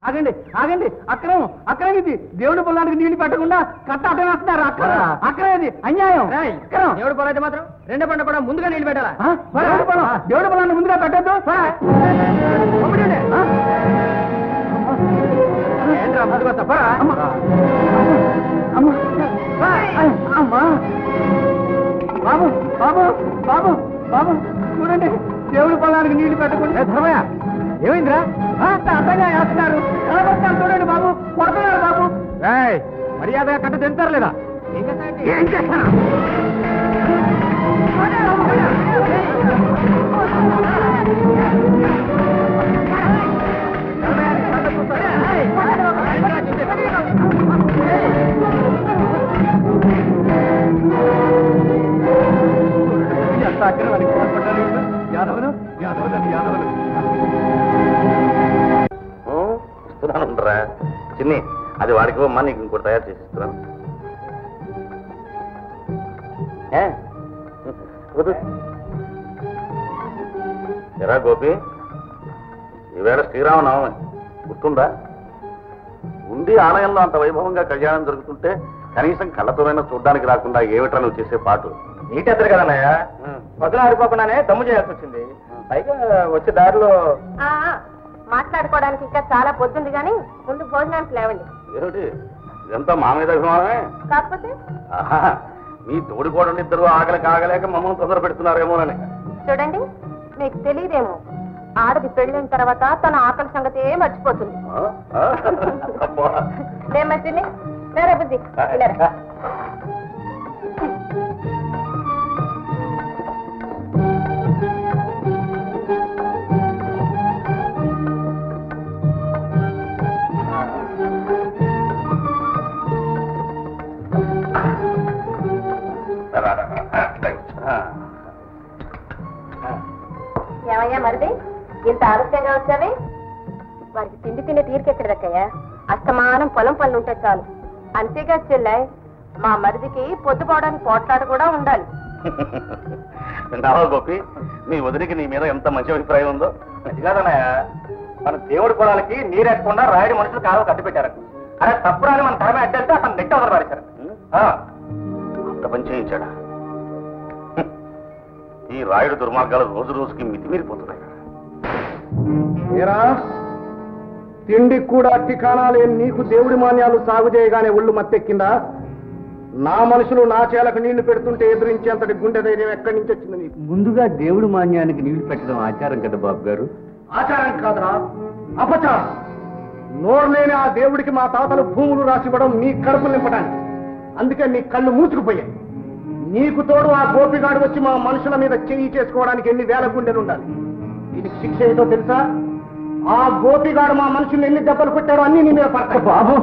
ఆగండి ఆగండి, అక్రమం అక్రమం ఇది. దేవుడి పొలానికి నీళ్లు పెట్టకుండా కట్ట అడ్డం వేస్తున్నారు. అక్రమం ఇది, అన్యాయం. దేవుడి పొలం అయితే మాత్రం రెండో పంట కూడా ముందుగా నీళ్లు పెట్టాలా? దేవుడి పొలాన్ని ముందుగా పెట్టద్దు. ఏంట్రా ముందుకు వస్తా? బాబు బాబు బాబు బాబు చూడండి, దేవుడి పొలానికి నీళ్లు పెట్టకుండా. ధర్మయ్య ఏమైందిరా? అర్థంగా వేస్తున్నారు. ఎలా పడతారు చూడండి బాబు, కొడుతున్నారు బాబు. మర్యాదగా కట్ట తింటారు లేదా? ఏం చేస్తాను? ఎంత అక్రమానికి పాల్పడ్డారు యాదవులు, యాదవులని యాదవులు. ఇస్తున్నానురా చిన్ని, అది వాడికి ఇవ్వమ్మా, నీకు ఇంకోటి తయారు చేసి ఇస్తున్నాను. ఎరా గోపి, ఈవేళ శ్రీరామనవమి గుర్తుందా? ఉండి ఆలయంలో అంత వైభవంగా కళ్యాణం జరుగుతుంటే కనీసం కళ్ళతోనైనా చూడ్డానికి రాకుండా ఏమిట్రా నువ్వు చేసే పాటు? నీటెద్దరు కదన్నయ్య, పొద్దున ఆడిపోకుండానే దమ్ము చేయాల్సి వచ్చింది. పైగా వచ్చే దారిలో మాట్లాడుకోవడానికి ఇంకా చాలా పొద్దుంది కానీ ముందు భోజనానికి లేవండి. ఏమిటి ఇదంతా మా మీద అభిమానమే? కాకపోతే మీ తోడికోడలు ఇద్దరు ఆకలి కాగలేక మమ్మల్ని తొందర పెడుతున్నారేమోనని. చూడండి, మీకు తెలియదేమో, ఆడది పెళ్ళిన తర్వాత తన ఆకలి సంగతి మర్చిపోతుంది. లేమర్చింది లేరా బుద్ధి. ఏమయ్యా మరిది, ఇంత ఆలస్యంగా వచ్చావే? వారికి తిండి తినే తీరికెక్కడదక్కయ్యా, అస్తమానం పొలం పనులు ఉంటే చాలు. అంతేగా చెల్లాయ్, మా మరిదికి పొద్దుపోవడానికి పోట్లాట కూడా ఉండాలి. విన్నావా గోపి, మీ వదిలికి నీ మీద ఎంత మంచి అభిప్రాయం ఉందో. అది కాదన్నయ్య, మన దేవుడి పొలాలకి నీరెక్కకుండా రాయుడు మనుషులు కాలువ కట్టి పెట్టారు. అరే తప్పురాని మన తరమే అడ్డంటే అతను నెట్ అవతల పారేశారు. అంత పని చేయించాడా? ఈ రాయుడు దుర్మార్గాలు రోజు రోజుకి మితిమీరిపోతున్నాయి. తిండి కూడా ఠికానా లేని నీకు దేవుడి మాన్యాలు సాగు చేయగానే ఒళ్ళు మత్తెక్కిందా? నా మనుషులు నా చేలకు నీళ్లు పెడుతుంటే ఎదురించేంతటి గుండె ధైర్యం ఎక్కడి నుంచి వచ్చింది నీకు? ముందుగా దేవుడి మాన్యానికి నీళ్లు పెట్టడం ఆచారం కదా బాబు గారు. ఆచారం కాదురా, అపచారం. నోరు లేని ఆ దేవుడికి మా తాతలు భూములు రాసివ్వడం నీ కడుపులు నింపడానికి. అందుకే నీ కళ్ళు మూసుకుపోయాయి. నీకు తోడు ఆ గోపిగాడు వచ్చి మా మనుషుల మీద చెయ్యి చేసుకోవడానికి ఎన్ని వేల గుండెలు ఉండాలి. దీనికి శిక్ష ఏదో తెలుసా? ఆ గోపిగాడు మా మనుషులు ఎన్ని దెబ్బలు కొట్టారో అన్ని నీ మీద పడతాయి. బాబు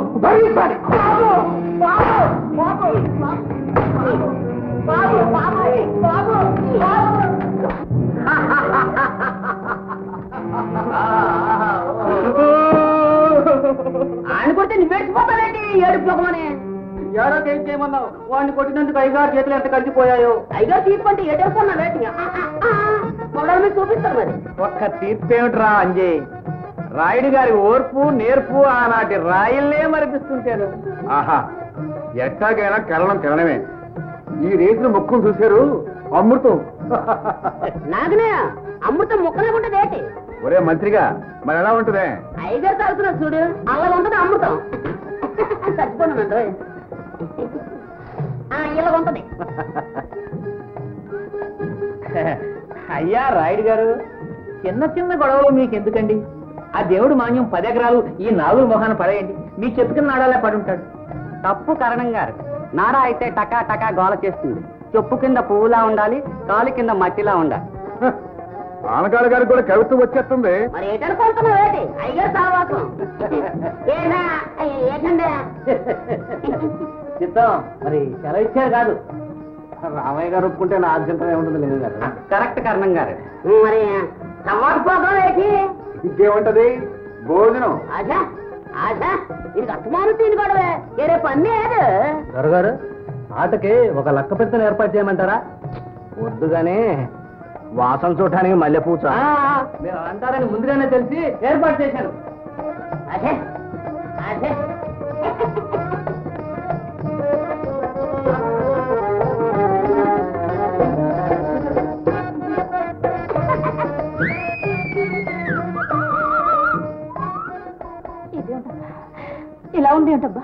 ఆయన కొడితే నువ్వేసిపోతావేంటి ఏడుపుకోమని? ఏడాది ఏం చేయమన్నావు? వాడిని కొట్టినందుకు అయ్యగారు చేతులు ఎంత కలిసిపోయాయో. అయ్యో తీసుకుంటే ఏడేస్తున్నా వేటి పొలాల మీద చూపిస్తారు మరి. ఒక్క తీర్పేమిట్రా అంజయ్, రాయుడు గారి ఓర్పు నేర్పు ఆనాటి రాయిల్నే మరిపిస్తుంటారు. ఆహా, ఎట్లాగైనా కెళ్ళడం కెళ్ళడమే. ఈ రేసిన ముఖం చూశారు, అమృతం. నాగనే అమృతం ముక్కలే ఉంటుంది ఏంటి? ఒరే మంత్రిగా, మరి ఎలా ఉంటుందే? అయ్యగారు తాగుతున్నారు చూడు, అలా ఉంటుంది అమృతం. చచ్చిపోయినామండి ఇలా ఉంటుంది. అయ్యా రాయుడు గారు, చిన్న చిన్న గొడవలు మీకెందుకండి? ఆ దేవుడు మాన్యం 10 ఎకరాలు ఈ నాగుల మొహాన పడేయండి, మీ చెప్పుకున్న నాడాలే పడుంటాడు. తప్పు కరణం గారు, నాడా అయితే టకా టకా గోల చేస్తుంది. చెప్పు కింద పువ్వులా ఉండాలి, కాలు కింద మట్టిలా ఉండాలి. ఆనకాల గారికి కూడా కవిత్వం వచ్చేస్తుంది. మరి ఏటనుకుంటున్నావు ఏంటి? అయ్యగారు సావాసం ఏంటండి? చిత్తం మరి సెలవు ఇచ్చారు కాదు. రామయ్య గారు ఒప్పుకుంటే నా ఆద్యంతమే ఉంటుంది లింగం గారు. కరెక్ట్ కరణం గారు. మరి సమాధిపోతాం ఏంటి? ఇంకేముంటది? భోజనం. ఆశా ఆశా ఇది అస్తమానం తిని గొడవే, వేరే పని లేదు. దొరగారు, ఆటకి ఒక లక్క పెద్దను ఏర్పాటు చేయమంటారా? వద్దుగానే వాసన చూడటానికి మల్లెపూచ మీరు అంటారని ముందుగానే తెలిసి ఏర్పాటు చేశాను. అదే అదే ఇలా ఉంది ఏంటబ్బా,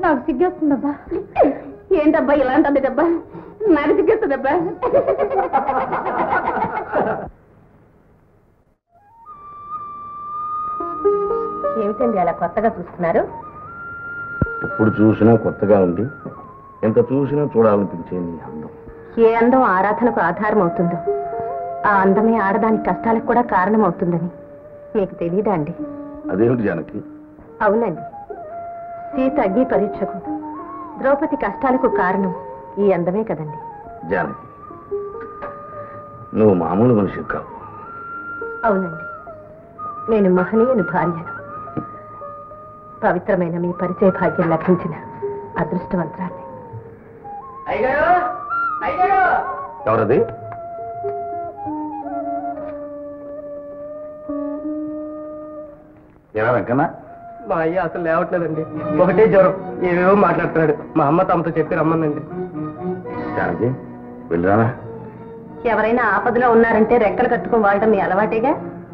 నాకు సిగ్గేస్తుందబ్బా. ఏంటబ్బా ఇలా ఉంటుంది డబ్బా, నాకు సిగ్గేస్తుందబ్బా. ఏమిటండి అలా కొత్తగా చూస్తున్నారు? ఎప్పుడు చూసినా కొత్తగా ఉంది, ఎంత చూసినా చూడాలనిపించే నీ అందం. ఏ అందం ఆరాధనకు ఆధారం అవుతుందో ఆ అందమే ఆడదాని కష్టాలకు కూడా కారణం అవుతుందని మీకు తెలియదా అండి? అదేమిటి జానకి? అవునండి, సీత అగ్ని పరీక్షకు, ద్రౌపది కష్టాలకు కారణం ఈ అందమే కదండి. జానకి, నువ్వు మామూలు మనిషి కావు. అవునండి, నేను మహనీయుని భార్యను. పవిత్రమైన మీ పరిచయ భాగ్యం లభించిన అదృష్టవంతురాలి. ఎవరది? ఎలా వెంకన్నా? మా అయ్య అసలు లేవట్లేదండి, ఒకటే జ్వరం, ఏవేవో మాట్లాడుతున్నాడు. మా అమ్మ తమతో చెప్పి రమ్మనండి. జానకి వెళ్ళరానా? ఎవరైనా ఆపదలో ఉన్నారంటే రెక్కలు కట్టుకుని వాడటం మీ అలవాటేగా.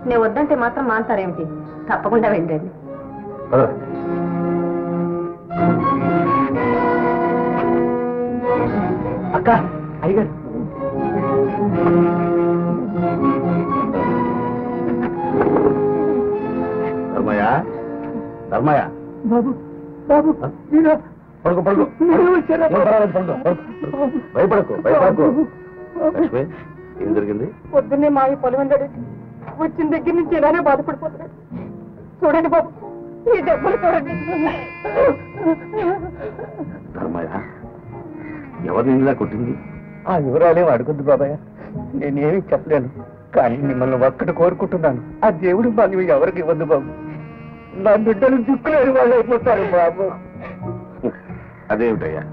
నేను వద్దంటే మాత్రం మాంటారేమిటి? తప్పకుండా వెళ్ళండి. అక్క, అయ్యగారు. ధర్మయ్య, ధర్మయ్య, బాబు బాబు, పడుకో పడుకో, భయపడకు భయపడకు. లక్ష్మి, ఏం జరిగింది? పొద్దున్నే మా ఈ పొలం వచ్చిన దగ్గర నుంచి ఇలానే బాధపడిపోతున్నాడు. చూడండి బాబు, ఈ దెబ్బలు చూడండి. ధర్మయ్య, ఎవరిని ఇలా కొట్టింది? ఆ వివరాలేం అడుగుద్దు బాబాయ్, నేనేమీ చెప్పలేను. కానీ మిమ్మల్ని ఒక్కటి కోరుకుంటున్నాను, ఆ దేవుడు భాగ్యం ఎవరికి ఇవ్వద్దు బాబు. నా బిడ్డలు దిక్కులేని వాళ్ళు అయిపోతారు బాబు. అదేమిటయ్యా,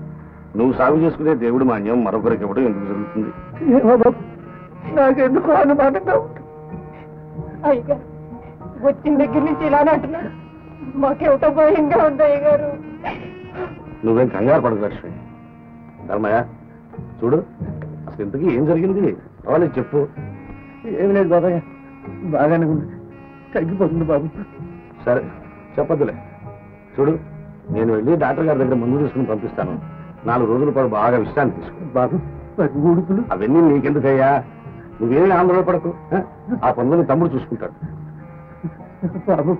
నువ్వు సాగు చేసుకునే దేవుడు మాన్యం మరొకరికి ఇవ్వడం ఎందుకు జరుగుతుంది? ఏమో బాబు, నాకెందుకు అనుమానంగా ఉంటుంది. అయ్యగా వచ్చిన దగ్గర నుంచి ఇలానే అంటున్నాడు. మాకేమిటో భయంగా ఉంది అయ్యగారు. నువ్వేం కంగారు పడకు లక్ష్మి. ధర్మయ్య, చూడు, అసలు ఇంతకీ ఏం జరిగింది? రావాలి చెప్పు. ఏమి లేదు బాబాయ్, బాగానే ఉంది, తగ్గిపోతుంది బాబు. సరే చెప్పద్దులే. చూడు, నేను వెళ్ళి డాక్టర్ గారి దగ్గర మందు తీసుకుని పంపిస్తాను. 4 రోజుల పాటు బాగా విశ్రాంతి తీసుకో. బాబు, ఊడుకులు అవన్నీ నీకెందుకయ్యా, నువ్వేమీ ఆందోళన పడకు. ఆ పనులను తమ్ముడు చూసుకుంటాడు. బాబు.